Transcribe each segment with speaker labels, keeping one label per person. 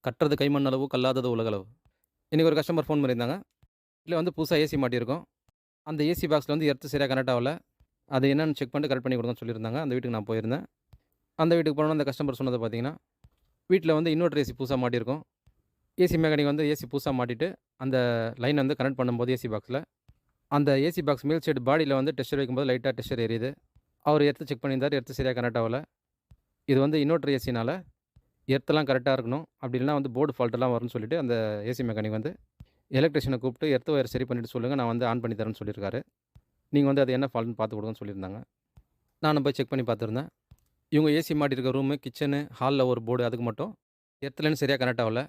Speaker 1: கட்டுறது கைமண் அளவு, கல்லாதது உலகளவு. இன்னைக்கு ஒரு கஸ்டமர் ஃபோன் பண்ணியிருந்தாங்க. வீட்ல வந்து புதுசா ஏசி மாட்டியிருக்கோம். அந்த ஏசி பாக்ஸ்ல வந்து எர்த் சரியா கனெக்ட் ஆவல. அது என்னன்னு செக் பண்ணிட்டு கரெக்ட் பண்ணி குடுங்கன்னு சொல்லியிருந்தாங்க. அந்த வீட்டுக்கு நான் போயிருந்தேன். அந்த வீட்டுக்கு போனோனே அந்த கஸ்டமர் சொன்னது பார்த்தீங்கன்னா, வீட்ல வந்து இன்வெர்டர் ஏசி புதுசா மாட்டியிருக்கோம். ஏசி மெக்கானிக் வந்து ஏசி புதுசா மாட்டிட்டு, அந்த லைன் வந்து கனெக்ட் பண்ணும்போது ஏசி பாக்ஸ்ல, அந்த ஏசி பாக்ஸ் மேல் சைடு பாடியில வந்து டெஸ்டர் வைக்கும்போது லைட்டா டெஸ்டர் எரியுது. அவரு எர்த் செக் பண்ணியிருந்தாரு. எர்த் சரியா கனெக்ட் ஆவல. இது வந்து இன்வெர்டர் ஏசினால எர்த்லாம் கரெக்ட்டா இருக்கணும். அப்படி இல்லன்னா வந்து போர்டு ஃபால்ட்லாம் வரும்னு சொல்லிட்டு அந்த ஏசி மெக்கானிக் வந்து எலக்ட்ரிஷியன கூப்பிட்டு எர்த் ஒயர் சரி பண்ணிட்டு சொல்லுங்க. நான் வந்து ஆன் பண்ணி தரேன்னு சொல்லியிருக்காரு. நீங்க வந்து அது என்ன ஃபால்ட்ன்னு பார்த்து குடுங்கன்னு சொல்லியிருந்தாங்க. நானும் போய் செக் பண்ணி பார்த்துருந்தேன். இவங்க ஏசி மாட்டியிருக்க ரூமு, கிச்சனு, ஹால்ல ஒரு போர்டு அதுக்கு மட்டும் எர்த் லைன் சரியா கனெக்ட் ஆவல.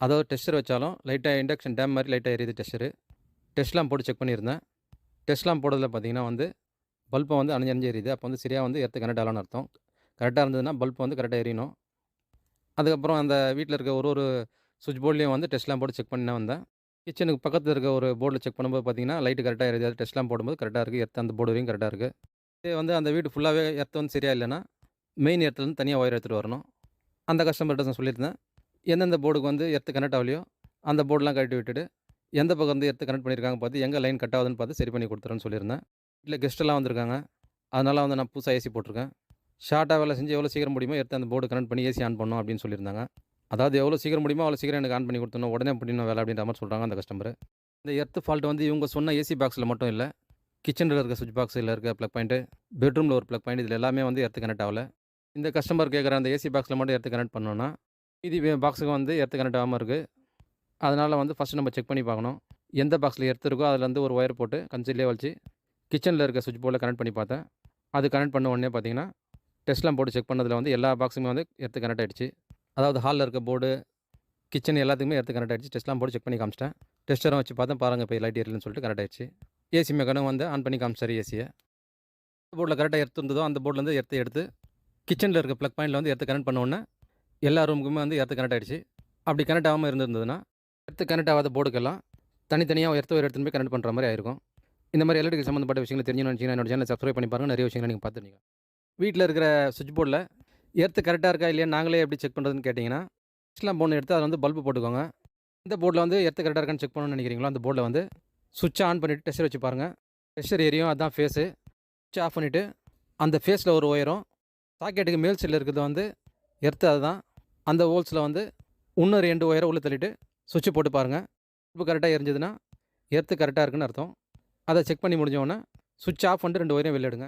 Speaker 1: அதாவது டெஸ்டர் வச்சாலும் லைட்டா இண்டக்ஷன் டேம் மாரி லைட்டா எரியுது டெஸ்டரு. டெஸ்ட்லாம் போட்டு செக் பண்ணியிருந்தேன். டெஸ்ட்லாம் போடுறதுல பார்த்தீங்கன்னா வந்து பல்ப வந்து அணைஞ்சு அணைஞ்சு எரியுது. அப்போ வந்து சரியா வந்து எர்த் கனெக்ட் ஆகலன்னு அர்த்தம். கரெக்ட்டா இருந்ததுன்னா பல்ப் வந்து கரெக்ட்டா எரியணும். அதுக்கப்புறம் அந்த வீட்ல இருக்க ஒரு ஒரு ஸ்விட்ச் போர்ட்லயும் வந்து டெஸ்ட்லாம் போட்டு செக் பண்ணி தான் வந்தேன். கிச்சனுக்கு பக்கத்துல இருக்க ஒரு போர்ட்ல செக் பண்ணும்போது பார்த்தீங்கன்னா, லைட் கரெக்ட்டா எரியுது. அது டெஸ்ட்லாம் போடும்போது கரெக்ட்டா இருக்கு. எர்த் அந்த போர்டு வரையும் கரெக்ட்டா இருக்கு. இதே வந்து அந்த வீடு ஃபுல்லாவே எர்த் வந்து சரியா இல்லன்னா, மெயின் எர்த்லேருந்து தனியா ஒயர் எடுத்துட்டு வரணும். அந்த கஸ்டமர்ட்ட நான் சொல்லியிருந்தேன். எந்தெந்த போர்டுக்கு வந்து எர்த் கனெக்ட் ஆவலையோ, அந்த போர்ட்லாம் கழட்டி விட்டுட்டு, எந்த பக்கம் வந்து எர்த் கனெக்ட் பண்ணியிருக்காங்க பார்த்து, எங்க லைன் கட் ஆகுதுன்னு பார்த்து சரி பண்ணி குடுத்துறேன்னு சொல்லியிருந்தேன். வீட்ல கெஸ்ட் எல்லாம் வந்திருக்காங்க. அதனால வந்து நான் புதுசா ஏசி போட்டிருக்கேன். ஷார்ட்டா வேலை செஞ்சு எவ்வளோ சீக்கிரம் முடியுமோ எடுத்து அந்த போர்டு கனெக்ட் பண்ணி ஏசி ஆன் பண்ணணும் அப்படின்னு சொல்லியிருந்தாங்க. அதாவது எவ்வளோ சீக்கிரம் முடியுமோ அவ்வளோ சீக்கிரம் எனக்கு ஆன் பண்ணி குடுத்துடணும். உடனே பண்ணிடணும் வேலை அப்படின்ற மாரி சொல்றாங்க அந்த கஸ்டமரு. இந்த எர்த் ஃபால்ட் வந்து இவங்க சொன்ன ஏசி பாக்ஸ்ல மட்டும் இல்ல. கிச்சன்ல இருக்க ஸ்விட்ச் பாக்ஸ்ல இருக்க பிளக் பாயிண்ட்டு, பெட்ரூம்ல ஒரு பிளக் பாயிண்ட் இதில எல்லாமே வந்து எர்த் கனெக்ட் ஆவல. இந்த கஸ்டமர் கேட்குற அந்த ஏசி பாக்ஸ்ல மட்டும் எர்த் கனெக்ட் பண்ணோம்னா, மீதி பாக்ஸுக்கு வந்து எர்த் கனெக்ட் ஆகாம இருக்கு. அதனால வந்து ஃபர்ஸ்ட்டு நம்ம செக் பண்ணி பார்க்கணும். எந்த பாக்ஸ்ல எர்த் இருக்கோ அதுலேருந்து ஒரு ஒயர் போட்டு கன்சீல்லே வச்சு, கிச்சன்ல இருக்க ஸ்விட்ச் போர்ட்ல கனெக்ட் பண்ணி பார்த்தேன். அது கனெக்ட் பண்ண உடனே பார்த்தீங்கன்னா, டெஸ்ட்லாம் போட்டு செக் பண்ணதுல வந்து எல்லா பாக்ஸுமே வந்து எர்த் கனெக்ட் ஆயிடுச்சு. அதாவது ஹால்ல இருக்க போர்டு, கிச்சன் எல்லாத்துக்குமே எர்த் கனெக்ட் ஆயிடுச்சு. டெஸ்ட்லாம் போட்டு செக் பண்ணி காமிச்சிட்டேன். டெஸ்டரும் வச்சு பார்த்தேன். பாருங்க இப்ப லைட் எரியலன்னு சொல்லிட்டு கனெக்ட் ஆயிடுச்சு. ஏசி மெக்கானிக்கும் வந்து ஆன் பண்ணி காமிச்சாரு ஏசிய. போர்ட்ல கரெக்ட்டா எர்த் இருந்ததோ அந்த போர்ட்லேருந்து எர்த்த எடுத்து, கிச்சன்ல இருக்க பிளக் பாயிண்ட்ல வந்து எர்த்த கனெக்ட் பண்ண உடனே, எல்லா ரூமுக்குமே வந்து எர்த் கனெக்ட் ஆயிடுச்சு. அப்படி கனெக்ட் ஆகாம இருந்திருந்ததுன்னா, எர்த் கனெக்ட் ஆகாத போர்டுக்கெல்லாம் தனித்தனியா எர்த் ஒயர் எடுத்துன்னு போய் கனெக்ட் பண்ற மாரி ஆயிருக்கும். இந்த மாரி எலக்ட்ரிக்கல் சம்மந்தப்பட்ட விஷயங்கள தெரிஞ்சுக்கணும்னு நினைச்சீங்கன்னா, என்னோட சேனல சப்ஸ்கிரைப் பண்ணி பாருங்க. நிறைய விஷயங்கள நீங்க பார்த்துருப்பீங்க. வீட்ல இருக்கிற ஸ்விட்ச் போர்ட்ல எர்த் கரெக்ட்டா இருக்கா இல்லையான்னு நாங்களே எப்படி செக் பண்றதுன்னு கேட்டீங்கன்னா, சுவிட்ச்லாம் போர்டுன்னு எடுத்து அதில வந்து பல்பு போட்டுக்கோங்க. எந்த போர்ட்ல வந்து எர்த் கரெக்ட்டா இருக்கான்னு செக் பண்ணணும்னு நினைக்கிறீங்களோ, அந்த போர்ட்ல வந்து ஸ்விட்ச ஆன் பண்ணிட்டு டெஸ்டர் வச்சு பாருங்க. டெஸ்டர் எரியும். அதான் ஃபேஸு. ஸ்விட்ச ஆஃப் பண்ணிட்டு, அந்த ஃபேஸ்ல ஒரு ஒயரும், சாக்கெட்டுக்கு மேல் சைடுல இருக்கிறது வந்து எர்த் அதுதான். அந்த ஹோல்ஸ்ல வந்து இன்னும் 2 ஒயர உள்ள தள்ளிட்டு ஸ்விட்ச் போட்டு பாருங்க. பல்பு கரெக்ட்டா எரிஞ்சதுன்னா, எர்த் கரெக்ட்டா இருக்குன்னு அர்த்தம். அத செக் பண்ணி முடிஞ்ச உடனே, ஸ்விட்ச் ஆஃப் பண்ணிட்டு 2 ஒயரையும் வெளில எடுங்க.